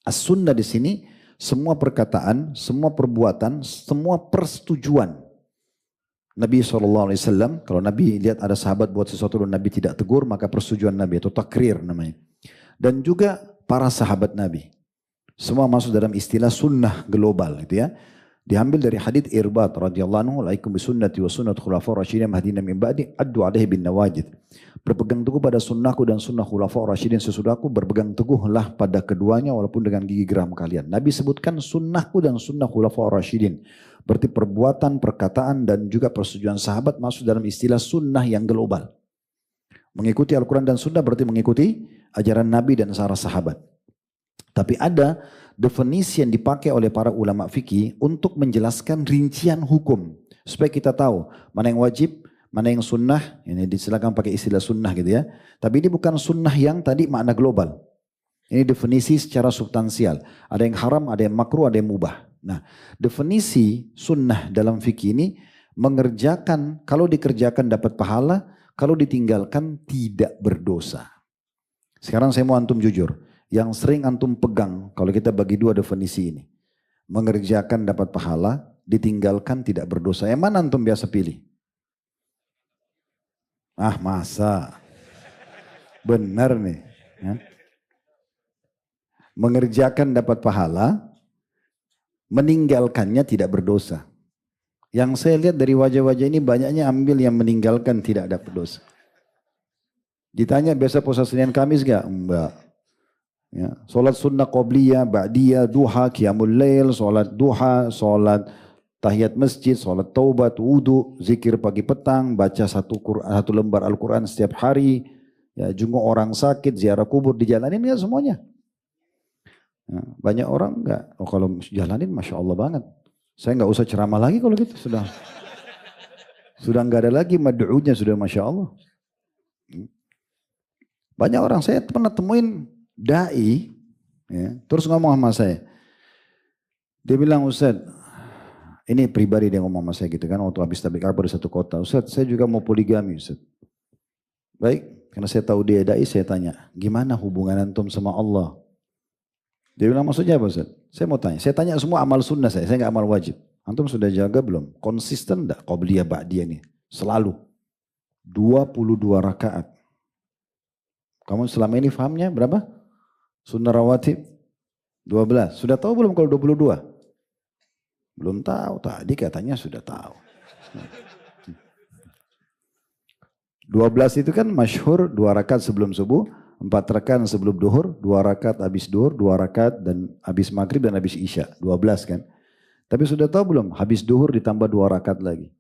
as-sunnah di sini semua perkataan, semua perbuatan, semua persetujuan. Nabi SAW, kalau Nabi lihat ada sahabat buat sesuatu dan Nabi tidak tegur, maka persetujuan Nabi atau takrir namanya. Dan juga para sahabat Nabi. Semua masuk dalam istilah sunnah global gitu ya. Diambil dari hadits Irbad radhiyallahu anhu, "Alaikum bisunnati wa sunnat khulafaur rasyidin mahdina min ba'di, addu 'alaihi bin nawajid." Berpegang teguh pada sunnahku dan sunnah khulafaur rasyidin sesudahku, berpegang teguhlah pada keduanya walaupun dengan gigi geram kalian. Nabi sebutkan sunnahku dan sunnah khulafaur rasyidin. Berarti perbuatan, perkataan dan juga persetujuan sahabat masuk dalam istilah sunnah yang global. Mengikuti Al-Quran dan sunnah berarti mengikuti ajaran Nabi dan para sahabat. Tapi ada definisi yang dipakai oleh para ulama fikih untuk menjelaskan rincian hukum. Supaya kita tahu mana yang wajib, mana yang sunnah. Ini disilakan pakai istilah sunnah gitu ya. Tapi ini bukan sunnah yang tadi makna global. Ini definisi secara substansial. Ada yang haram, ada yang makruh, ada yang mubah. Nah, definisi sunnah dalam fikih ini mengerjakan, kalau dikerjakan dapat pahala, kalau ditinggalkan tidak berdosa. Sekarang saya mau antum jujur. Yang sering antum pegang kalau kita bagi dua definisi ini. Mengerjakan dapat pahala, ditinggalkan tidak berdosa. Yang mana antum biasa pilih? Ah masa? Benar nih. Ya. Mengerjakan dapat pahala, meninggalkannya tidak berdosa. Yang saya lihat dari wajah-wajah ini banyaknya ambil yang meninggalkan tidak ada berdosa. Ditanya biasa puasa Senin Kamis gak? Enggak. Ya, solat sunnah qobliyah, ba'diyah, duha, qiyamul lail, solat duha, solat tahiyat masjid, solat taubat, wudu, zikir pagi petang, baca satu lembar Al-Quran setiap hari, ya, jenguk orang sakit, ziarah kubur, dijalanin ya semuanya. Ya, banyak orang enggak, oh kalau jalanin Masya Allah banget. Saya enggak usah ceramah lagi kalau gitu, sudah enggak ada lagi mad'unya, sudah Masya Allah. Banyak orang saya pernah temuin dai, ya, terus ngomong sama saya. Dia bilang, Ustaz, ini pribadi dia ngomong sama saya gitu kan, waktu habis tablik akbar di satu kota. Ustaz, saya juga mau poligami Ustaz. Baik, karena saya tahu dia dai, saya tanya, gimana hubungan antum sama Allah? Dia bilang, maksudnya apa Ustaz? Saya mau tanya, saya tanya semua amal sunnah saya nggak amal wajib. Antum sudah jaga belum? Konsisten enggak qobliyah ba'diyah nih? Selalu. 22 rakaat. Kamu selama ini fahamnya berapa? Sunnah rawatib 12. Sudah tahu belum kalau 22? Belum tahu. Tadi katanya sudah tahu. 12 itu kan masyhur 2 rakaat sebelum subuh, 4 rakaat sebelum duhur, 2 rakaat habis duhur, 2 rakaat dan habis maghrib dan habis isya. 12 kan. Tapi sudah tahu belum? Habis duhur ditambah 2 rakaat lagi.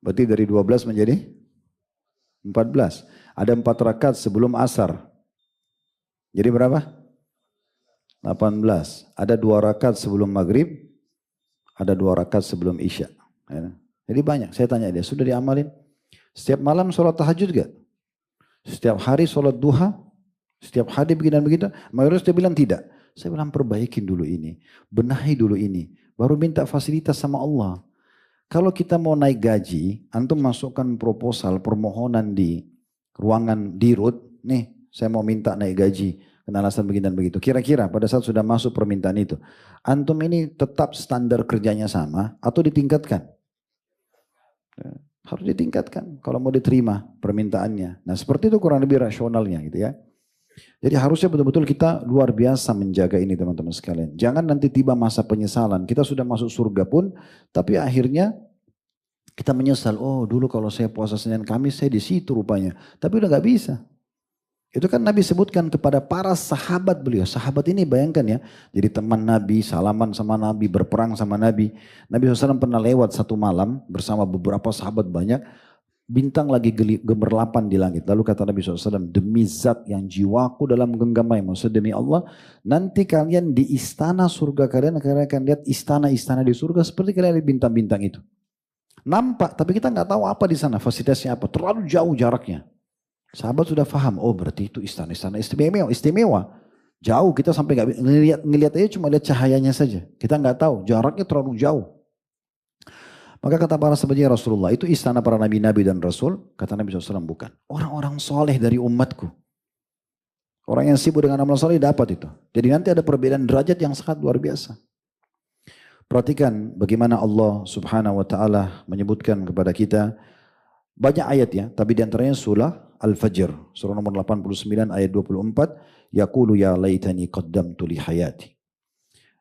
Berarti dari 12 menjadi 14. Ada 4 rakaat sebelum asar. Jadi berapa? 18. Ada 2 rakaat sebelum maghrib, ada 2 rakaat sebelum isya. Jadi banyak. Saya tanya dia, sudah diamalin? Setiap malam sholat tahajud gak? Setiap hari sholat duha? Setiap hari begini dan begitu? Mayoritas dia bilang tidak. Saya bilang perbaikin dulu ini. Benahi dulu ini. Baru minta fasilitas sama Allah. Kalau kita mau naik gaji, antum masukkan proposal, permohonan di ruangan dirut. Nih, saya mau minta naik gaji, kena alasan begini dan begitu. Kira-kira pada saat sudah masuk permintaan itu, antum ini tetap standar kerjanya sama atau ditingkatkan? Harus ditingkatkan kalau mau diterima permintaannya. Nah seperti itu kurang lebih rasionalnya gitu ya. Jadi harusnya betul-betul kita luar biasa menjaga ini teman-teman sekalian. Jangan nanti tiba masa penyesalan. Kita sudah masuk surga pun, tapi akhirnya kita menyesal. Oh dulu kalau saya puasa Senin Kamis saya di situ rupanya. Tapi udah gak bisa. Itu kan Nabi sebutkan kepada para sahabat beliau. Sahabat ini bayangkan ya. Jadi teman Nabi, salaman sama Nabi, berperang sama Nabi. Nabi SAW pernah lewat satu malam bersama beberapa sahabat banyak. bintang lagi gemerlapan di langit. Lalu kata Nabi SAW, demi zat yang jiwaku dalam genggamai, maksudnya demi Allah, nanti kalian di istana surga kalian akan lihat istana-istana di surga seperti kalian lihat bintang-bintang itu. Nampak, tapi kita nggak tahu apa di sana, fasilitasnya apa, terlalu jauh jaraknya. Sahabat sudah paham, oh berarti itu istana-istana istimewa. Jauh, kita sampai nggak ngelihat aja cuma lihat cahayanya saja. Kita nggak tahu, jaraknya terlalu jauh. Maka kata para sahabat, ya Rasulullah, itu istana para nabi-nabi dan rasul? Kata Nabi SAW, bukan. Orang-orang soleh dari umatku. Orang yang sibuk dengan amal soleh dapat itu. Jadi nanti ada perbedaan derajat yang sangat luar biasa. Perhatikan bagaimana Allah Subhanahu wa Ta'ala menyebutkan kepada kita banyak ayat ya, tapi diantaranya surah Al-Fajr, surah nomor 89 ayat 24, yaqulu ya laitani qaddamtu li hayati.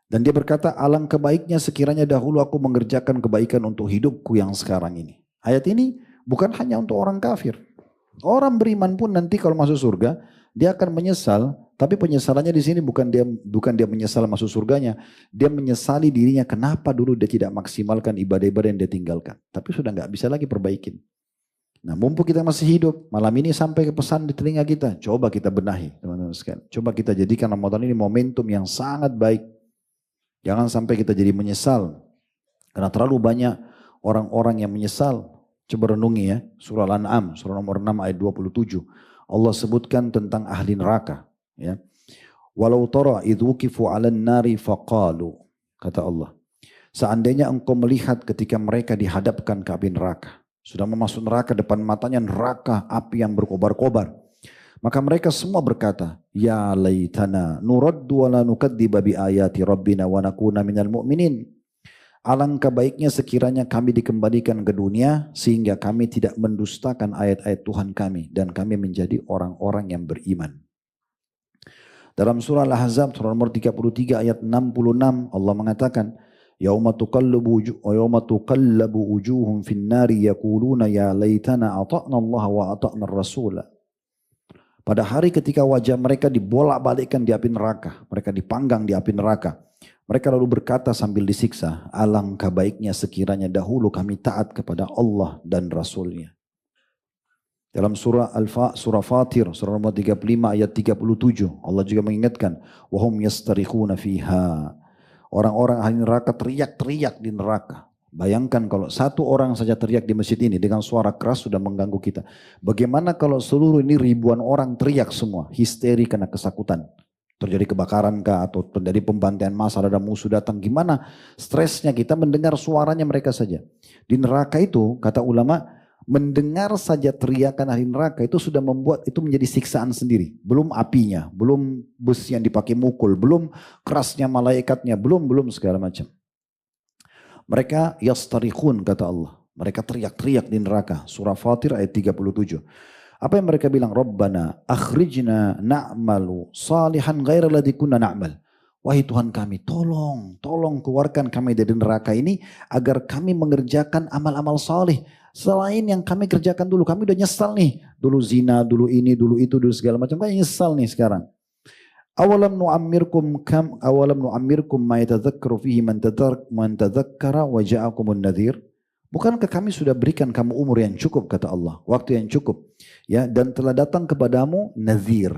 Dan dia berkata, alangkah baiknya sekiranya dahulu aku mengerjakan kebaikan untuk hidupku yang sekarang ini. Ayat ini bukan hanya untuk orang kafir. Orang beriman pun nanti kalau masuk surga, dia akan menyesal. Tapi penyesalannya di sini bukan dia menyesal masuk surganya. Dia menyesali dirinya kenapa dulu dia tidak maksimalkan ibadah-ibadah yang dia tinggalkan. Tapi sudah nggak bisa lagi perbaikin. Nah mumpung kita masih hidup, malam ini sampai ke pesan di telinga kita. Coba kita benahi teman-teman sekalian. Coba kita jadikan Ramadan ini momentum yang sangat baik. Jangan sampai kita jadi menyesal. Karena terlalu banyak orang-orang yang menyesal. Coba renungi ya. Surah Al-An'am, surah nomor 6 ayat 27. Allah sebutkan tentang ahli neraka. Ya. Walau tara idh wuqifu 'alan nari faqalu. Kata Allah. Seandainya engkau melihat ketika mereka dihadapkan ke api neraka. Sudah memasuk neraka, depan matanya neraka api yang berkobar-kobar. Maka mereka semua berkata, ya laitana nuraddu wa la nukadziba bi ayati rabbina wa nakuna minal mu'minin. Alangkah baiknya sekiranya kami dikembalikan ke dunia sehingga kami tidak mendustakan ayat-ayat Tuhan kami dan kami menjadi orang-orang yang beriman. Dalam surah Al-Ahzab surah nomor 33 ayat 66 Allah mengatakan, yauma tuqallabu wujuhum fin nari yaquluna ya laitana ata'na Allah wa ata'na ar-rasula. Pada hari ketika wajah mereka dibolak-balikkan di api neraka. Mereka dipanggang di api neraka. Mereka lalu berkata sambil disiksa. Alangkah baiknya sekiranya dahulu kami taat kepada Allah dan Rasulnya. Dalam surah surah Fatir, surah nomor 35 ayat 37. Allah juga mengingatkan. Wahum yastarikhuna fiha. Orang-orang ahli neraka teriak-teriak di neraka. Bayangkan kalau satu orang saja teriak di masjid ini dengan suara keras sudah mengganggu kita. Bagaimana kalau seluruh ini ribuan orang teriak semua, histeri karena kesakutan. Terjadi kebakaran kah atau terjadi pembantaian massal, ada musuh datang. Gimana stresnya kita mendengar suaranya mereka saja. Di neraka itu kata ulama, mendengar saja teriakan ahli neraka itu sudah membuat itu menjadi siksaan sendiri. Belum apinya, belum besi yang dipakai mukul, belum kerasnya malaikatnya, belum segala macam. Mereka yastarikhun kata Allah. Mereka teriak-teriak di neraka. Surah Fatir ayat 37. Apa yang mereka bilang? Rabbana akhrijna na'malu salihan ghaira ladzi kunna na'mal. Wahai Tuhan kami, tolong keluarkan kami dari neraka ini agar kami mengerjakan amal-amal saleh selain yang kami kerjakan dulu. Kami udah nyesal nih. Dulu zina, dulu ini, dulu itu, dulu segala macam. Kami nyesal nih sekarang. Awalam nu'ammirkum ma yatadzakkaru fihi man tadzakkara wa ja'akumun nadhir. Bukankah kami sudah berikan kamu umur yang cukup kata Allah, waktu yang cukup ya, dan telah datang kepadamu nadhir.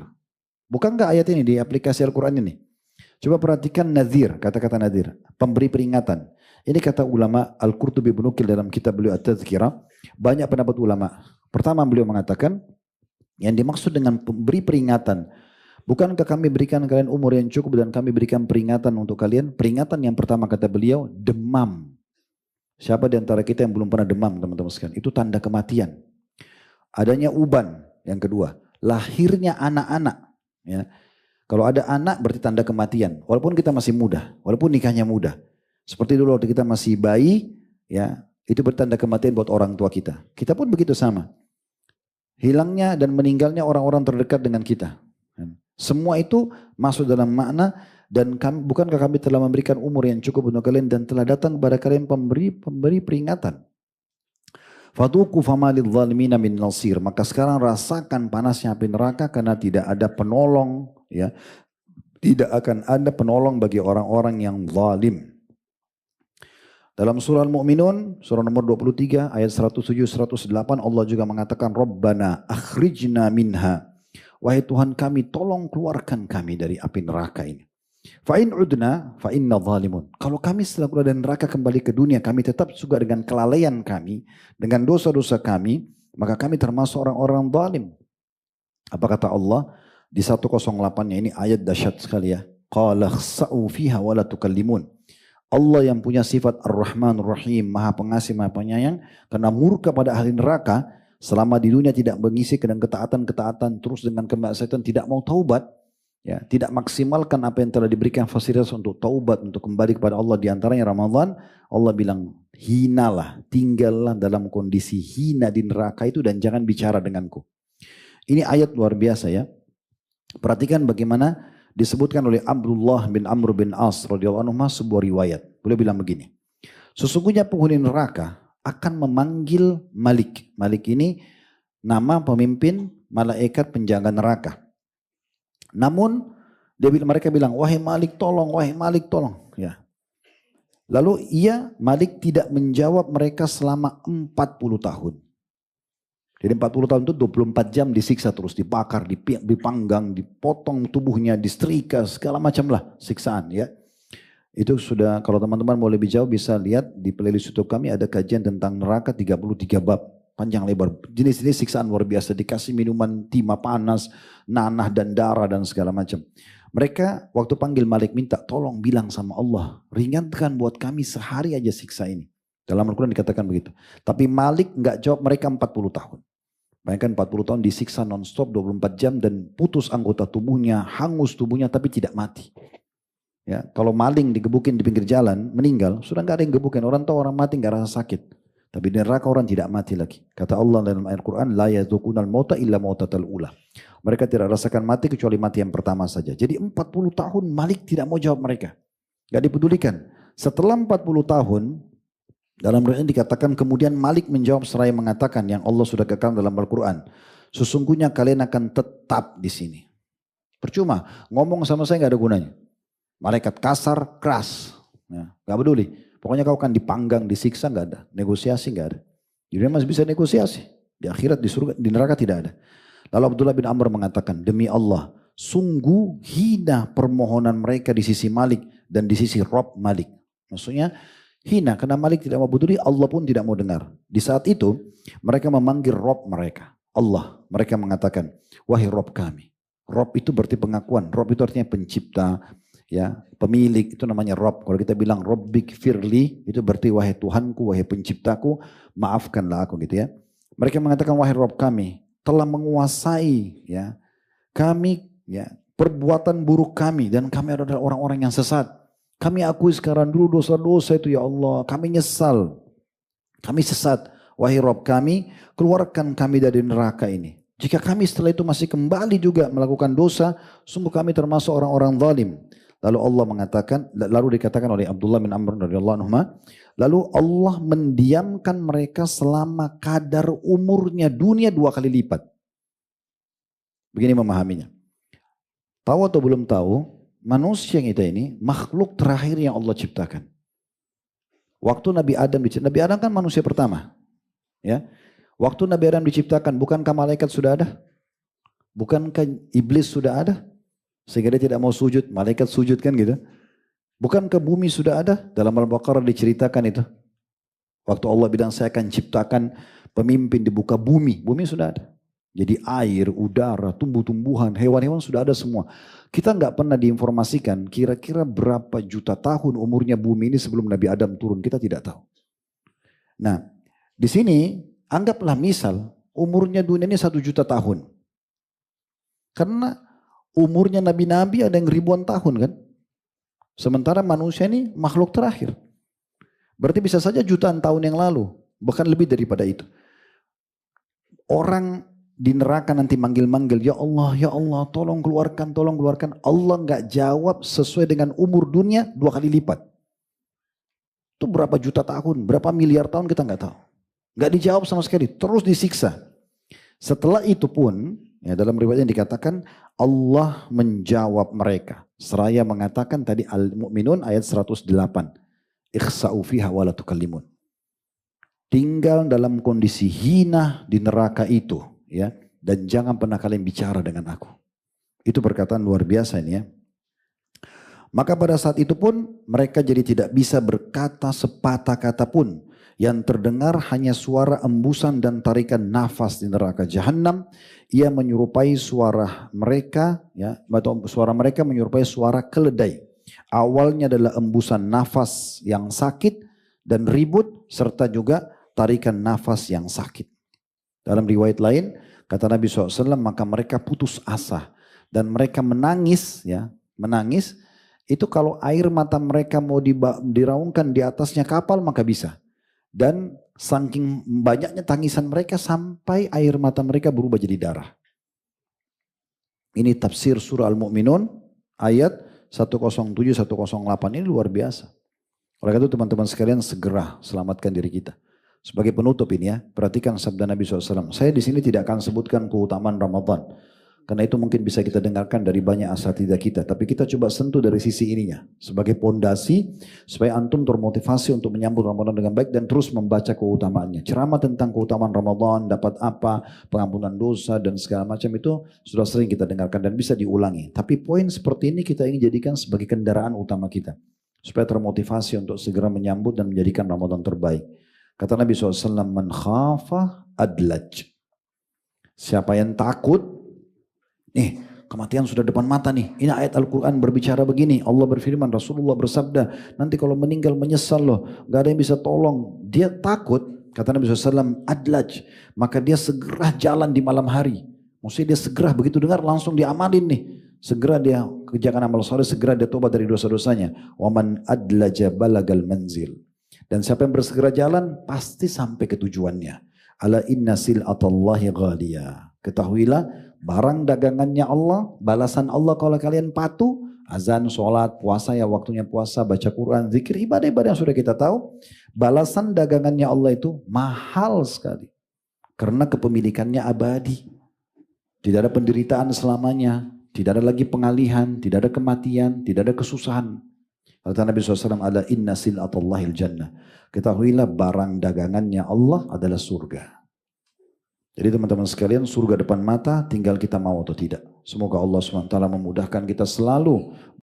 Bukankah ayat ini di aplikasi Al-Qur'an ini? Coba perhatikan nadhir, kata-kata nadhir, pemberi peringatan. Ini kata ulama Al-Qurtubi menukil dalam kitab beliau At-Tadhkirah, banyak pendapat ulama. Pertama beliau mengatakan yang dimaksud dengan pemberi peringatan, bukankah kami berikan kalian umur yang cukup dan kami berikan peringatan untuk kalian? Peringatan yang pertama kata beliau, demam. Siapa di antara kita yang belum pernah demam teman-teman sekalian? Itu tanda kematian. Adanya uban yang kedua. Lahirnya anak-anak. Ya. Kalau ada anak berarti tanda kematian. Walaupun kita masih muda. Walaupun nikahnya muda. Seperti dulu waktu kita masih bayi. Ya, itu bertanda kematian buat orang tua kita. Kita pun begitu sama. Hilangnya dan meninggalnya orang-orang terdekat dengan kita. Semua itu masuk dalam makna dan bukankah kami telah memberikan umur yang cukup untuk kalian dan telah datang kepada kalian pemberi peringatan. Fatuku fama lidzalimina min nasir. Maka sekarang rasakan panasnya api neraka karena tidak ada penolong, ya. Tidak akan ada penolong bagi orang-orang yang zalim. Dalam surah Al-Mu'minun, surah nomor 23, ayat 107-108, Allah juga mengatakan, Rabbana akhrijna minha. Wahai Tuhan kami, tolong keluarkan kami dari api neraka ini. Fa'in udna fa'inna zalimun. Kalau kami setelah keluar dari neraka kembali ke dunia, kami tetap juga dengan kelalaian kami, dengan dosa-dosa kami, maka kami termasuk orang-orang zalim. Apa kata Allah? Di 108-nya ini ayat dahsyat sekali ya. Qala khsa'u fiha wa la tukallimun. Allah yang punya sifat Ar-Rahman Ar-Rahim, Maha Pengasih, Maha Penyayang, karena murka pada ahli neraka, selama di dunia tidak mengisi dengan ketaatan-ketaatan, terus dengan kemaksiatan, tidak mau taubat, ya, tidak maksimalkan apa yang telah diberikan fasilitas untuk taubat, untuk kembali kepada Allah, diantaranya Ramadan. Allah bilang, hinalah, tinggallah dalam kondisi hina di neraka itu dan jangan bicara denganku. Ini ayat luar biasa ya. Perhatikan bagaimana disebutkan oleh Abdullah bin Amr bin As radhiyallahu anhu sebuah riwayat. Beliau bilang begini, sesungguhnya penghuni neraka akan memanggil Malik. Malik ini nama pemimpin malaikat penjaga neraka. Namun mereka bilang, wahai Malik tolong, wahai Malik tolong. Ya. Lalu Malik tidak menjawab mereka selama 40 tahun. Jadi 40 tahun itu 24 jam disiksa terus, dibakar, dipanggang, dipotong tubuhnya, disetrika, segala macam lah siksaan ya. Itu sudah, kalau teman-teman mau lebih jauh bisa lihat di playlist YouTube kami ada kajian tentang neraka 33 bab, panjang lebar. Jenis-jenis siksaan luar biasa, dikasih minuman timah panas, nanah dan darah dan segala macam. Mereka waktu panggil Malik minta tolong bilang sama Allah, ringankan buat kami sehari aja siksa ini. Dalam Al-Quran dikatakan begitu. Tapi Malik nggak jawab mereka 40 tahun. Bayangkan 40 tahun disiksa non-stop 24 jam dan putus anggota tubuhnya, hangus tubuhnya tapi tidak mati. Ya, kalau maling digebukin di pinggir jalan, meninggal, sudah nggak ada yang gebukin. Orang tahu orang mati nggak rasa sakit. Tapi di neraka orang tidak mati lagi. Kata Allah dalam ayat Quran, la yazukunal mauta illa mautatal ula. Mereka tidak rasakan mati kecuali mati yang pertama saja. Jadi 40 tahun Malik tidak mau jawab mereka. Nggak dipedulikan. Setelah 40 tahun, dalam ayat ini dikatakan kemudian Malik menjawab seraya mengatakan yang Allah sudah katakan dalam Al-Quran. Sesungguhnya kalian akan tetap di sini. Percuma, ngomong sama saya nggak ada gunanya. Malaikat kasar, keras. Ya, gak peduli. Pokoknya kau akan dipanggang, disiksa nggak ada. Negosiasi nggak ada. Jadi masih bisa negosiasi. Di akhirat, di surga, di neraka tidak ada. Lalu Abdullah bin Amr mengatakan, demi Allah, sungguh hina permohonan mereka di sisi Malik dan di sisi Rob Malik. Maksudnya, hina karena Malik tidak mau peduli, Allah pun tidak mau dengar. Di saat itu mereka memanggil Rob mereka, Allah. Mereka mengatakan, wahai Rob kami. Rob itu berarti pengakuan. Rob itu artinya pencipta, ya, pemilik, itu namanya Rob. Kalau kita bilang Rabbik firli, itu berarti wahai Tuhanku, wahai penciptaku, maafkanlah aku gitu ya. Mereka mengatakan wahai Rob kami telah menguasai ya kami ya perbuatan buruk kami dan kami adalah orang-orang yang sesat. Kami akui sekarang dulu dosa-dosa itu ya Allah. Kami nyesal. Kami sesat. Wahai Rabb kami, keluarkan kami dari neraka ini. Jika kami setelah itu masih kembali juga melakukan dosa, sungguh kami termasuk orang-orang zalim. Lalu Allah mengatakan, lalu dikatakan oleh Abdullah bin Amr radhiyallahu anhu, lalu Allah mendiamkan mereka selama kadar umurnya dunia 2 kali lipat. Begini memahaminya. Tahu atau belum tahu? Manusia kita ini makhluk terakhir yang Allah ciptakan. Waktu Nabi Adam diciptakan, Nabi Adam kan manusia pertama. Ya. Waktu Nabi Adam diciptakan, bukankah malaikat sudah ada? Bukankah iblis sudah ada? Sehingga dia tidak mau sujud, malaikat sujud kan gitu. Bukankah bumi sudah ada? Dalam Al-Baqarah diceritakan itu. Waktu Allah bilang saya akan ciptakan pemimpin di muka bumi, bumi sudah ada. Jadi air, udara, tumbuh-tumbuhan, hewan-hewan sudah ada semua. Kita nggak pernah diinformasikan kira-kira berapa juta tahun umurnya bumi ini sebelum Nabi Adam turun, kita tidak tahu. Nah, di sini anggaplah misal umurnya dunia ini 1 juta tahun. Karena umurnya nabi-nabi ada yang ribuan tahun kan. Sementara manusia ini makhluk terakhir. Berarti bisa saja jutaan tahun yang lalu, bahkan lebih daripada itu. Orang di neraka nanti manggil-manggil, ya Allah, tolong keluarkan, tolong keluarkan. Allah nggak jawab sesuai dengan umur dunia 2 kali lipat. Itu berapa juta tahun, berapa miliar tahun kita nggak tahu. Nggak dijawab sama sekali, terus disiksa. Setelah itu pun, ya dalam riwayat yang dikatakan Allah menjawab mereka. Seraya mengatakan tadi Al-Mu'minun ayat 108. Ikhsa'u fiha wa la tukallimun. Tinggal dalam kondisi hina di neraka itu, ya, dan jangan pernah kalian bicara dengan aku. Itu perkataan luar biasa ini ya. Maka pada saat itu pun mereka jadi tidak bisa berkata sepatah kata pun. Yang terdengar hanya suara embusan dan tarikan nafas di neraka jahanam. Ia menyerupai suara mereka, ya, atau suara mereka menyerupai suara keledai. Awalnya adalah embusan nafas yang sakit dan ribut, serta juga tarikan nafas yang sakit. Dalam riwayat lain, kata Nabi SAW, maka mereka putus asa dan mereka menangis, ya, menangis. Itu kalau air mata mereka mau diraungkan di atasnya kapal maka bisa. Dan saking banyaknya tangisan mereka sampai air mata mereka berubah jadi darah. Ini tafsir surah Al-Mu'minun ayat 107-108, ini luar biasa. Oleh karena itu teman-teman sekalian segera selamatkan diri kita. Sebagai penutup ini ya, perhatikan sabda Nabi SAW. Saya di sini tidak akan sebutkan keutamaan Ramadan. Karena itu mungkin bisa kita dengarkan dari banyak asatidzah kita. Tapi kita coba sentuh dari sisi ininya. Sebagai pondasi supaya antum termotivasi untuk menyambut Ramadan dengan baik dan terus membaca keutamaannya. Ceramah tentang keutamaan Ramadan, dapat apa, pengampunan dosa dan segala macam itu sudah sering kita dengarkan dan bisa diulangi. Tapi poin seperti ini kita ingin jadikan sebagai kendaraan utama kita. Supaya termotivasi untuk segera menyambut dan menjadikan Ramadan terbaik. Kata Nabi SAW, man khafa adlaj. Siapa yang takut, nih kematian sudah depan mata nih. Ini ayat Al-Quran berbicara begini. Allah berfirman, Rasulullah bersabda, nanti kalau meninggal menyesal loh. Gak ada yang bisa tolong. Dia takut, kata Nabi SAW, adlaj. Maka dia segera jalan di malam hari. Maksudnya dia segera begitu dengar langsung diamalin nih. Segera dia kerjakan amal soleh, segera dia tobat dari dosa-dosanya. Waman adlaja balagal manzil. Dan siapa yang bersegera jalan pasti sampai ke tujuannya. Ala inna sil'atallahi ghaliyah. Ketahuilah barang dagangannya Allah, balasan Allah kalau kalian patuh, azan, sholat, puasa ya waktunya puasa, baca Quran, zikir, ibadah-ibadah yang sudah kita tahu. Balasan dagangannya Allah itu mahal sekali. Karena kepemilikannya abadi. Tidak ada penderitaan selamanya. Tidak ada lagi pengalihan, tidak ada kematian, tidak ada kesusahan. Kata Nabi SAW, ala inna sil'atallahil jannah. Ketahuilah barang dagangannya Allah adalah surga. Jadi teman-teman sekalian, surga depan mata tinggal kita mau atau tidak. Semoga Allah SWT memudahkan kita selalu